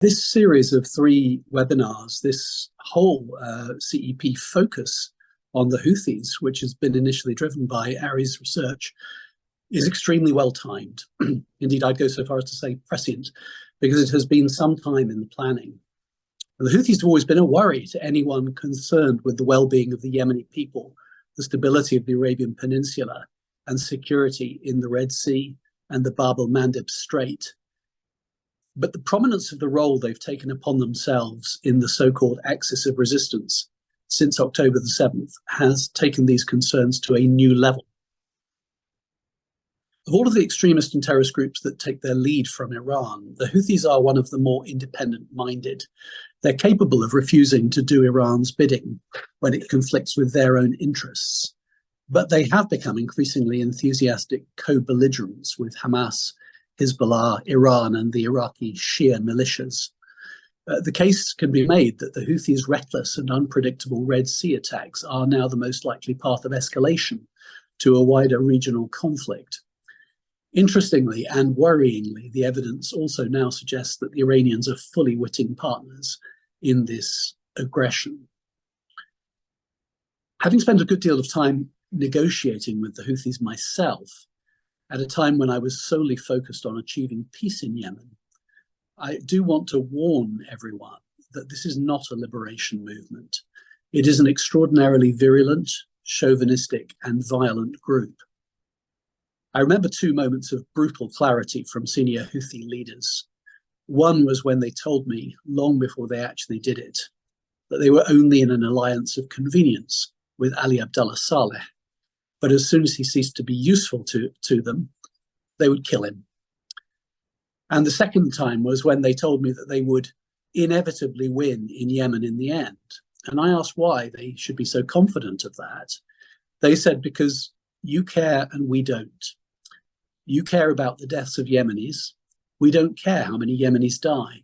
This series of 3 webinars, this whole CEP focus on the Houthis, which has been initially driven by Ari's research, is extremely well timed. Indeed, I'd go so far as to say prescient, because it has been some time in the planning. The Houthis have always been a worry to anyone concerned with the well-being of the Yemeni people, the stability of the Arabian Peninsula, and security in the Red Sea and the Bab el-Mandeb Strait. But the prominence of the role they've taken upon themselves in the so-called axis of resistance since October the 7th has taken these concerns to a new level. Of all of the extremist and terrorist groups that take their lead from Iran, the Houthis are one of the more independent-minded. They're capable of refusing to do Iran's bidding when it conflicts with their own interests. But they have become increasingly enthusiastic co-belligerents with Hamas, Hezbollah, Iran, and the Iraqi Shia militias. The case can be made that the Houthis' reckless and unpredictable Red Sea attacks are now the most likely path of escalation to a wider regional conflict. Interestingly and worryingly, the evidence also now suggests that the Iranians are fully witting partners in this aggression. Having spent a good deal of time negotiating with the Houthis myself, at a time when I was solely focused on achieving peace in Yemen, I do want to warn everyone that this is not a liberation movement. It is an extraordinarily virulent, chauvinistic, and violent group. I remember 2 moments of brutal clarity from senior Houthi leaders. One was when they told me, long before they actually did it, that they were only in an alliance of convenience with Ali Abdullah Saleh, but as soon as he ceased to be useful to them, they would kill him. And the second time was when they told me that they would inevitably win in Yemen in the end. And I asked why they should be so confident of that. They said, because you care and we don't. You care about the deaths of Yemenis. We don't care how many Yemenis die.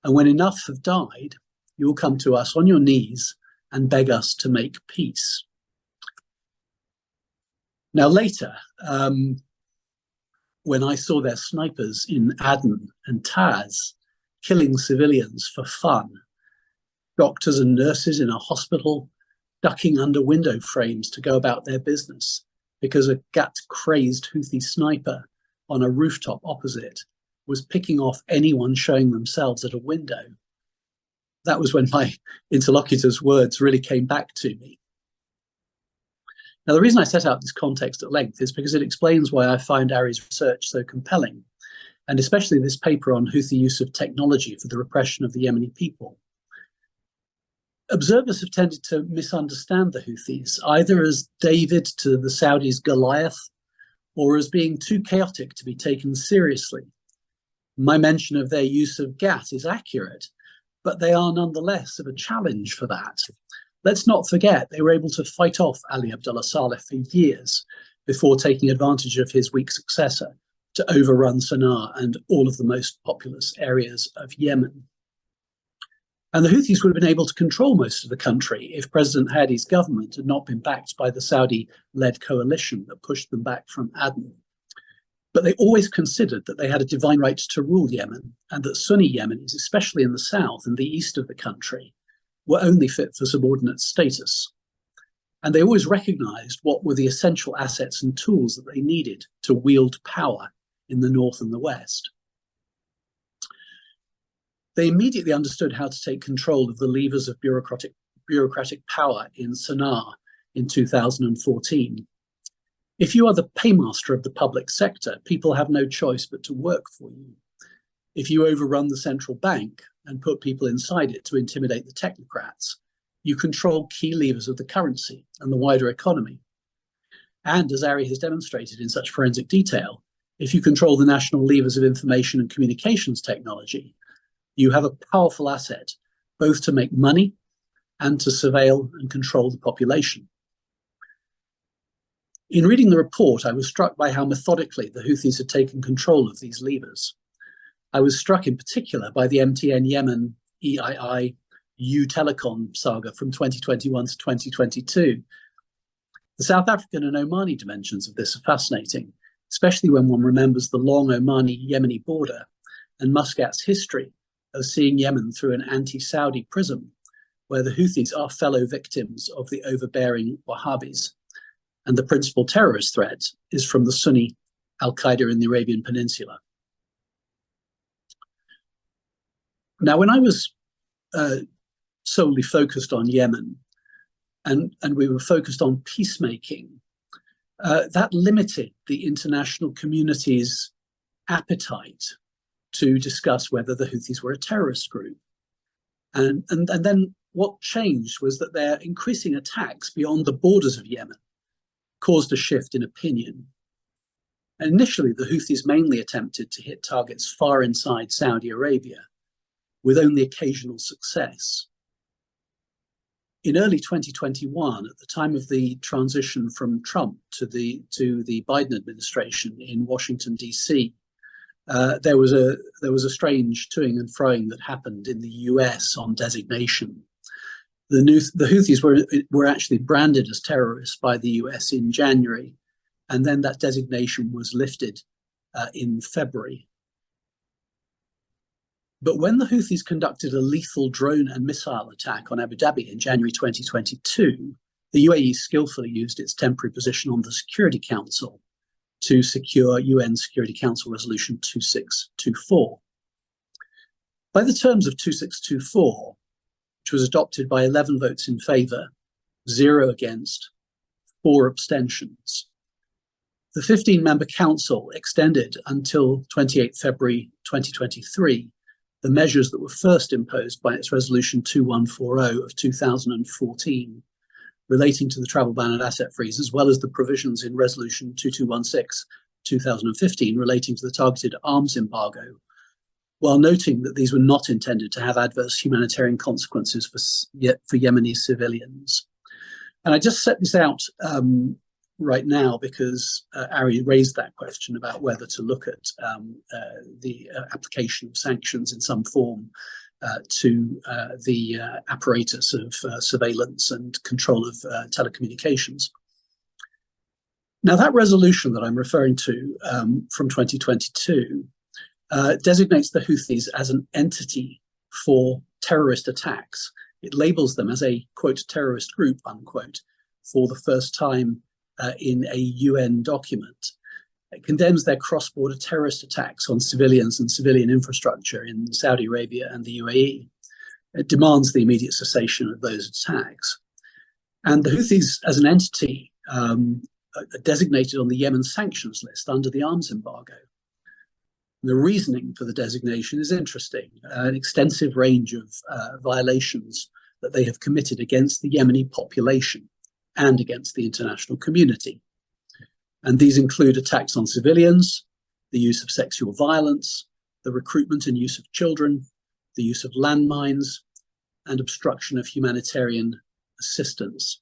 And when enough have died, you will come to us on your knees and beg us to make peace. Now later, when I saw their snipers in Aden and Taz killing civilians for fun, doctors and nurses in a hospital ducking under window frames to go about their business because a gut-crazed Houthi sniper on a rooftop opposite was picking off anyone showing themselves at a window, that was when my interlocutor's words really came back to me. Now, the reason I set out this context at length is because it explains why I find Ari's research so compelling, and especially this paper on Houthi use of technology for the repression of the Yemeni people. Observers have tended to misunderstand the Houthis, either as David to the Saudis' Goliath, or as being too chaotic to be taken seriously. My mention of their use of gas is accurate, but they are nonetheless of a challenge for that. Let's not forget they were able to fight off Ali Abdullah Saleh for years before taking advantage of his weak successor to overrun Sana'a and all of the most populous areas of Yemen. And the Houthis would have been able to control most of the country if President Hadi's government had not been backed by the Saudi-led coalition that pushed them back from Aden. But they always considered that they had a divine right to rule Yemen, and that Sunni Yemenis, especially in the south and the east of the country, were only fit for subordinate status. And they always recognized what were the essential assets and tools that they needed to wield power in the north and the west. They immediately understood how to take control of the levers of bureaucratic power in Sana'a in 2014. If you are the paymaster of the public sector, people have no choice but to work for you. If you overrun the central bank and put people inside it to intimidate the technocrats, you control key levers of the currency and the wider economy. And as Ari has demonstrated in such forensic detail, if you control the national levers of information and communications technology, you have a powerful asset, both to make money and to surveil and control the population. In reading the report, I was struck by how methodically the Houthis had taken control of these levers. I was struck in particular by the MTN Yemen EII Telecom saga from 2021 to 2022. The South African and Omani dimensions of this are fascinating, especially when one remembers the long Omani-Yemeni border and Muscat's history of seeing Yemen through an anti-Saudi prism, where the Houthis are fellow victims of the overbearing Wahhabis, and the principal terrorist threat is from the Sunni Al-Qaeda in the Arabian Peninsula. Now, when I was solely focused on Yemen, and we were focused on peacemaking, that limited the international community's appetite to discuss whether the Houthis were a terrorist group. And then what changed was that their increasing attacks beyond the borders of Yemen caused a shift in opinion. And initially, the Houthis mainly attempted to hit targets far inside Saudi Arabia, with only occasional success. In early 2021, at the time of the transition from Trump to the Biden administration in Washington, D.C., there was a strange toing and froing that happened in the US on designation. The Houthis were actually branded as terrorists by the US in January, and then that designation was lifted in February. But when the Houthis conducted a lethal drone and missile attack on Abu Dhabi in January 2022, the UAE skillfully used its temporary position on the Security Council to secure UN Security Council Resolution 2624. By the terms of 2624, which was adopted by 11 votes in favour, 0 against, 4 abstentions, the 15-member council extended until 28 February 2023 the measures that were first imposed by its Resolution 2140 of 2014, relating to the travel ban and asset freeze, as well as the provisions in Resolution 2216 2015 relating to the targeted arms embargo, while noting that these were not intended to have adverse humanitarian consequences for Yemeni civilians. And I just set this out right now because Ari raised that question about whether to look at the application of sanctions in some form to the apparatus of surveillance and control of telecommunications. Now, that resolution that I'm referring to from 2022 designates the Houthis as an entity for terrorist attacks. It labels them as a, quote, terrorist group, unquote, for the first time in a UN document. It condemns their cross-border terrorist attacks on civilians and civilian infrastructure in Saudi Arabia and the UAE. It demands the immediate cessation of those attacks. And the Houthis, as an entity, are designated on the Yemen sanctions list under the arms embargo. The reasoning for the designation is interesting. An extensive range of violations that they have committed against the Yemeni population and against the international community. And these include attacks on civilians, the use of sexual violence, the recruitment and use of children, the use of landmines, and obstruction of humanitarian assistance.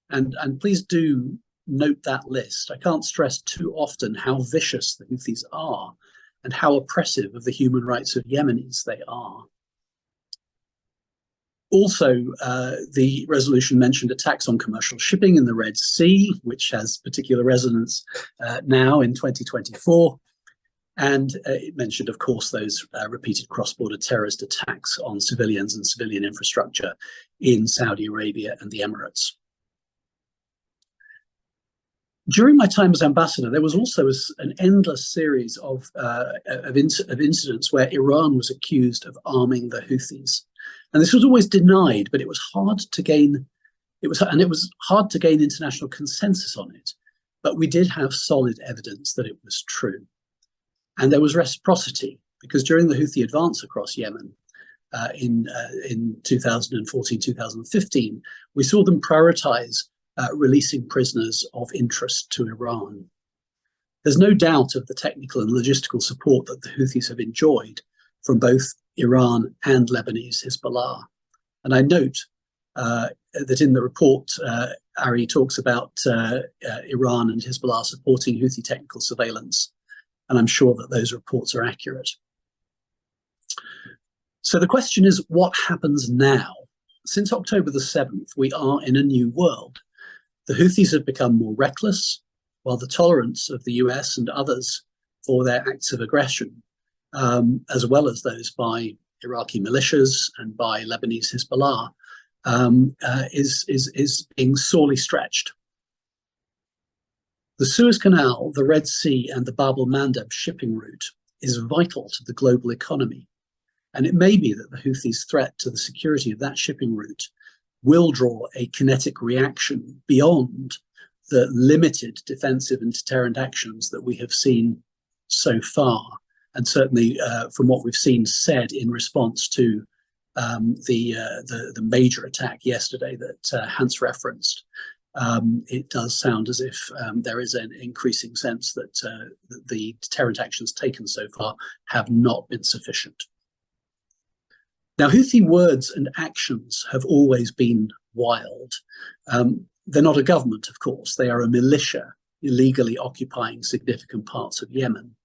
And please do note that list. I can't stress too often how vicious the Houthis are and how oppressive of the human rights of Yemenis they are. Also, the resolution mentioned attacks on commercial shipping in the Red Sea, which has particular resonance now in 2024. And it mentioned, of course, those repeated cross-border terrorist attacks on civilians and civilian infrastructure in Saudi Arabia and the Emirates. During my time as ambassador, there was also an endless series of incidents where Iran was accused of arming the Houthis. And this was always denied, but it was hard to gain international consensus on it. But we did have solid evidence that it was true. And there was reciprocity, because during the Houthi advance across Yemen in 2014, 2015, we saw them prioritize releasing prisoners of interest to Iran. There's no doubt of the technical and logistical support that the Houthis have enjoyed from both Iran and Lebanese Hezbollah. And I note that in the report, Ari talks about Iran and Hezbollah supporting Houthi technical surveillance, and I'm sure that those reports are accurate. So the question is, what happens now? Since October the 7th, we are in a new world. The Houthis have become more reckless, while the tolerance of the US and others for their acts of aggression, as well as those by Iraqi militias and by Lebanese Hezbollah is being sorely stretched. The Suez Canal, the Red Sea, and the Bab el-Mandeb shipping route is vital to the global economy. And it may be that the Houthis' threat to the security of that shipping route will draw a kinetic reaction beyond the limited defensive and deterrent actions that we have seen so far. And certainly from what we've seen said in response to the major attack yesterday that Hans referenced, it does sound as if there is an increasing sense that the deterrent actions taken so far have not been sufficient. Now, Houthi words and actions have always been wild. They're not a government, of course. They are a militia illegally occupying significant parts of Yemen.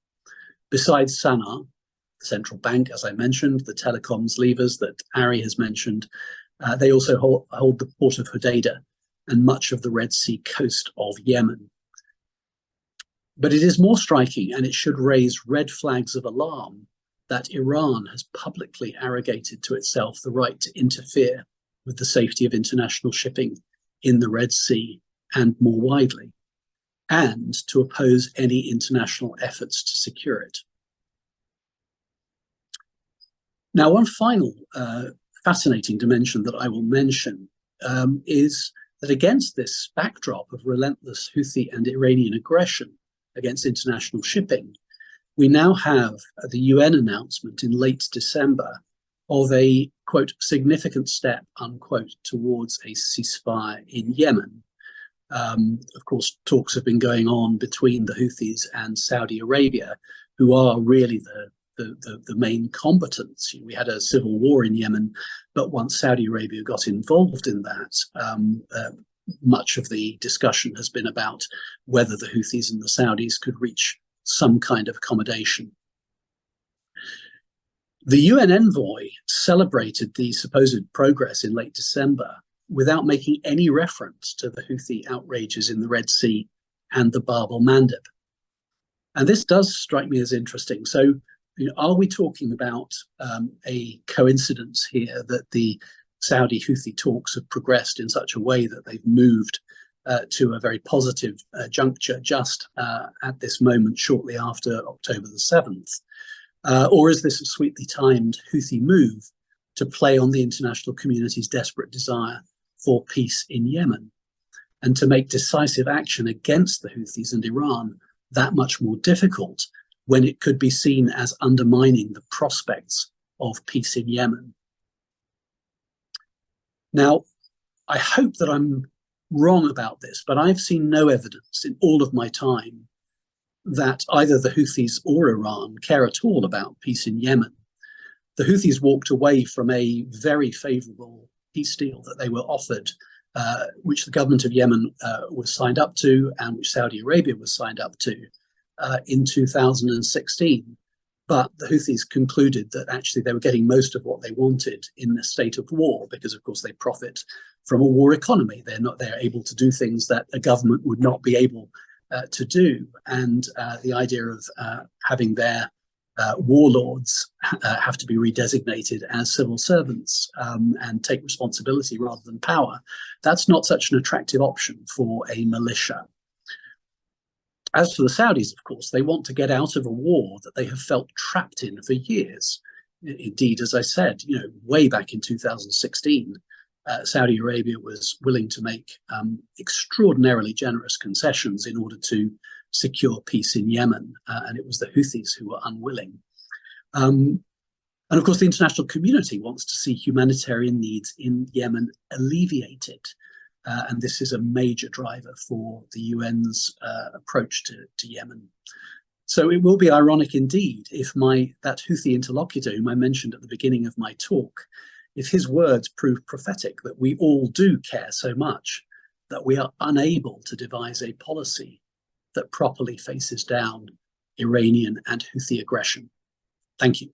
Besides Sana'a, the central bank, as I mentioned, the telecoms levers that Ari has mentioned, they also hold the port of Hodeidah and much of the Red Sea coast of Yemen. But it is more striking, and it should raise red flags of alarm, that Iran has publicly arrogated to itself the right to interfere with the safety of international shipping in the Red Sea and more widely, and to oppose any international efforts to secure it. Now, one final fascinating dimension that I will mention is that against this backdrop of relentless Houthi and Iranian aggression against international shipping, we now have the UN announcement in late December of a, quote, significant step, unquote, towards a ceasefire in Yemen. Of course, talks have been going on between the Houthis and Saudi Arabia, who are really the main combatants. We had a civil war in Yemen, but once Saudi Arabia got involved in that, much of the discussion has been about whether the Houthis and the Saudis could reach some kind of accommodation. The UN envoy celebrated the supposed progress in late December without making any reference to the Houthi outrages in the Red Sea and the Bab el-Mandeb. And this does strike me as interesting. So, are we talking about a coincidence here that the Saudi Houthi talks have progressed in such a way that they've moved to a very positive juncture just at this moment, shortly after October the 7th? Or is this a sweetly timed Houthi move to play on the international community's desperate desire for peace in Yemen and to make decisive action against the Houthis and Iran that much more difficult when it could be seen as undermining the prospects of peace in Yemen? Now, I hope that I'm wrong about this, but I've seen no evidence in all of my time that either the Houthis or Iran care at all about peace in Yemen. The Houthis walked away from a very favorable peace deal that they were offered, which the government of Yemen was signed up to and which Saudi Arabia was signed up to in 2016. But the Houthis concluded that actually they were getting most of what they wanted in a state of war, because of course they profit from a war economy. They're able to do things that a government would not be able to do. And the idea of having their warlords have to be redesignated as civil servants and take responsibility rather than power, that's not such an attractive option for a militia. As for the Saudis, of course, they want to get out of a war that they have felt trapped in for years. Indeed, as I said, way back in 2016, Saudi Arabia was willing to make extraordinarily generous concessions in order to secure peace in Yemen, and it was the Houthis who were unwilling. And of course, the international community wants to see humanitarian needs in Yemen alleviated. And this is a major driver for the UN's approach to Yemen. So it will be ironic indeed if that Houthi interlocutor whom I mentioned at the beginning of my talk, if his words prove prophetic, that we all do care so much that we are unable to devise a policy that properly faces down Iranian and Houthi aggression. Thank you.